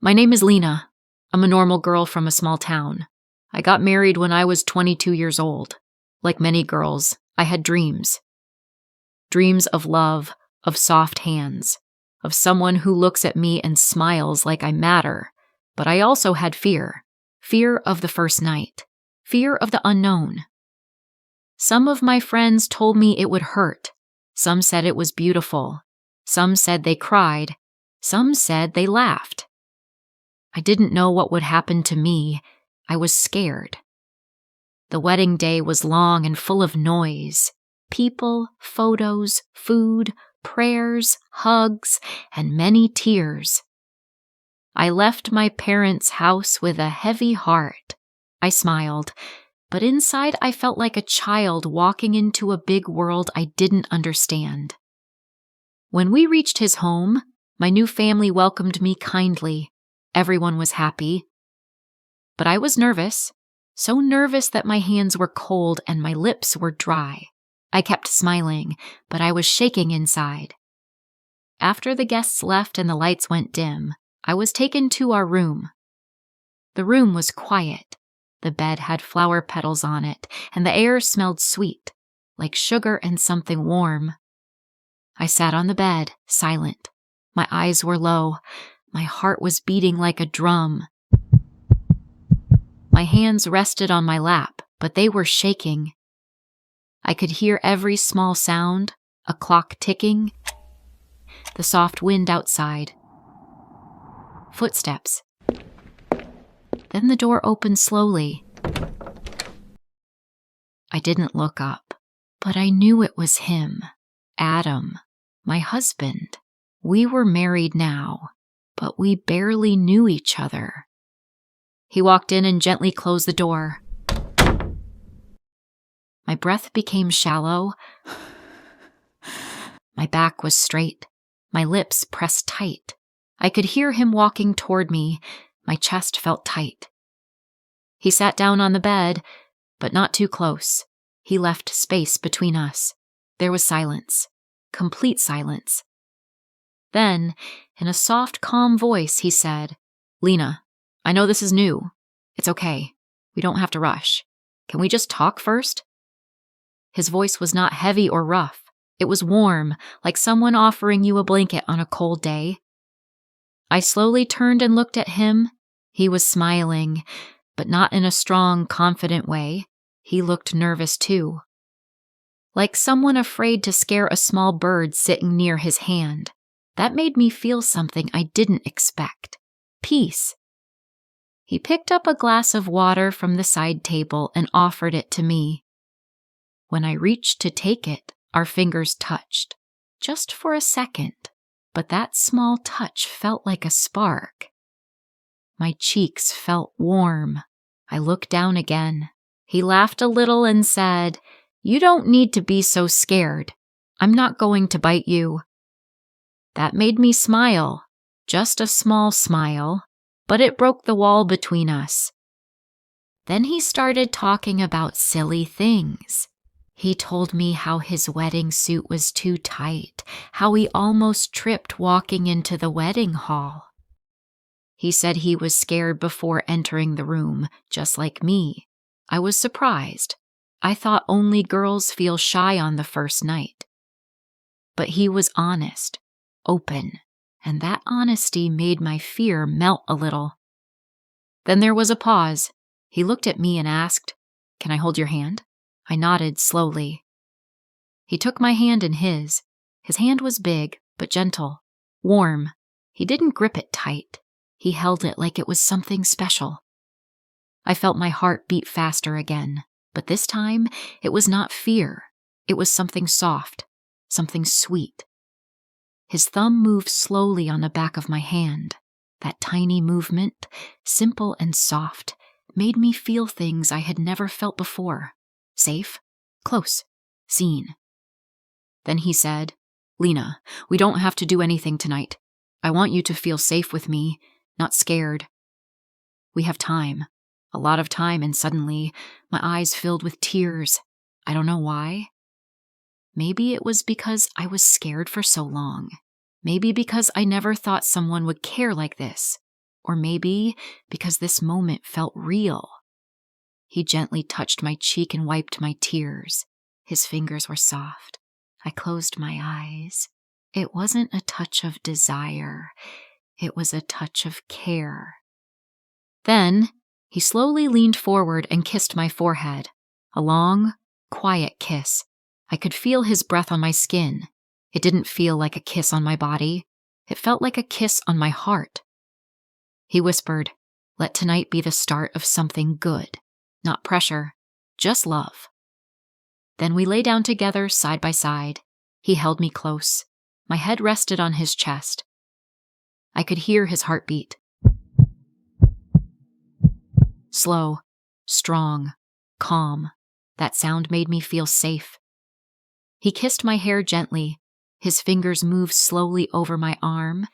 My name is Lena. I'm a normal girl from a small town. I got married when I was 22 years old. Like many girls, I had dreams. Dreams of love, of soft hands, of someone who looks at me and smiles like I matter. But I also had fear. Fear of the first night. Fear of the unknown. Some of my friends told me it would hurt. Some said it was beautiful. Some said they cried. Some said they laughed. I didn't know what would happen to me. I was scared. The wedding day was long and full of noise. People, photos, food, prayers, hugs, and many tears. I left my parents' house with a heavy heart. I smiled, but inside I felt like a child walking into a big world I didn't understand. When we reached his home, my new family welcomed me kindly. Everyone was happy. But I was nervous, so nervous that my hands were cold and my lips were dry. I kept smiling, but I was shaking inside. After the guests left and the lights went dim, I was taken to our room. The room was quiet. The bed had flower petals on it, and the air smelled sweet, like sugar and something warm. I sat on the bed, silent. My eyes were low. My heart was beating like a drum. My hands rested on my lap, but they were shaking. I could hear every small sound, a clock ticking, the soft wind outside. Footsteps. Then the door opened slowly. I didn't look up, but I knew it was him, Adam, my husband. We were married now, but we barely knew each other. He walked in and gently closed the door. My breath became shallow. My back was straight, my lips pressed tight. I could hear him walking toward me. My chest felt tight. He sat down on the bed, but not too close. He left space between us. There was silence, complete silence. Then, in a soft, calm voice, he said, "Lena, I know this is new. It's okay. We don't have to rush. Can we just talk first?" His voice was not heavy or rough. It was warm, like someone offering you a blanket on a cold day. I slowly turned and looked at him. He was smiling, but not in a strong, confident way. He looked nervous too. Like someone afraid to scare a small bird sitting near his hand. That made me feel something I didn't expect. Peace. He picked up a glass of water from the side table and offered it to me. When I reached to take it, our fingers touched. Just for a second, but that small touch felt like a spark. My cheeks felt warm. I looked down again. He laughed a little and said, "You don't need to be so scared. I'm not going to bite you." That made me smile, just a small smile, but it broke the wall between us. Then he started talking about silly things. He told me how his wedding suit was too tight, how he almost tripped walking into the wedding hall. He said he was scared before entering the room, just like me. I was surprised. I thought only girls feel shy on the first night. But he was honest, open, and that honesty made my fear melt a little. Then there was a pause. He looked at me and asked, "Can I hold your hand?" I nodded slowly. He took my hand in his. His hand was big, but gentle, warm. He didn't grip it tight. He held it like it was something special. I felt my heart beat faster again, but this time it was not fear. It was something soft, something sweet. His thumb moved slowly on the back of my hand. That tiny movement, simple and soft, made me feel things I had never felt before. Safe, close, seen. Then he said, "Lena, we don't have to do anything tonight. I want you to feel safe with me, not scared. We have time, a lot of time," and suddenly my eyes filled with tears. I don't know why. Maybe it was because I was scared for so long. Maybe because I never thought someone would care like this. or maybe because this moment felt real. He gently touched my cheek and wiped my tears. His fingers were soft. I closed my eyes. It wasn't a touch of desire. It was a touch of care. Then he slowly leaned forward and kissed my forehead. A long, quiet kiss. I could feel his breath on my skin. It didn't feel like a kiss on my body. It felt like a kiss on my heart. He whispered, "Let tonight be the start of something good. Not pressure, just love." Then we lay down together side by side. He held me close. My head rested on his chest. I could hear his heartbeat. Slow, strong, calm. That sound made me feel safe. He kissed my hair gently. His fingers moved slowly over my arm.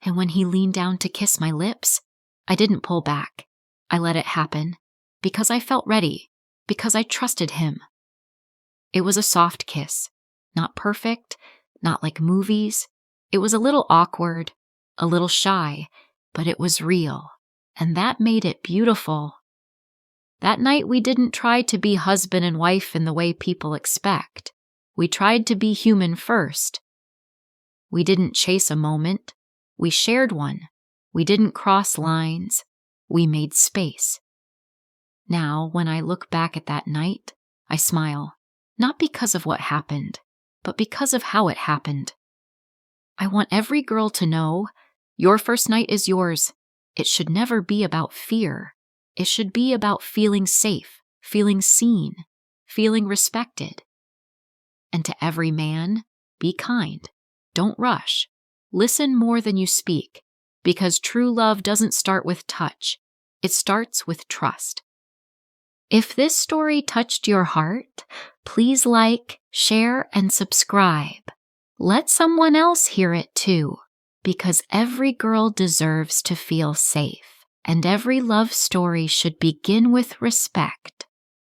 And when he leaned down to kiss my lips, I didn't pull back. I let it happen. Because I felt ready, because I trusted him. It was a soft kiss, not perfect, not like movies. It was a little awkward, a little shy, but it was real, and that made it beautiful. That night we didn't try to be husband and wife in the way people expect. We tried to be human first. We didn't chase a moment. We shared one. We didn't cross lines. We made space. Now, when I look back at that night, I smile, not because of what happened, but because of how it happened. I want every girl to know, your first night is yours. It should never be about fear. It should be about feeling safe, feeling seen, feeling respected. And to every man, be kind. Don't rush. Listen more than you speak, because true love doesn't start with touch. It starts with trust. If this story touched your heart, please like, share, and subscribe. Let someone else hear it too, because every girl deserves to feel safe, and every love story should begin with respect.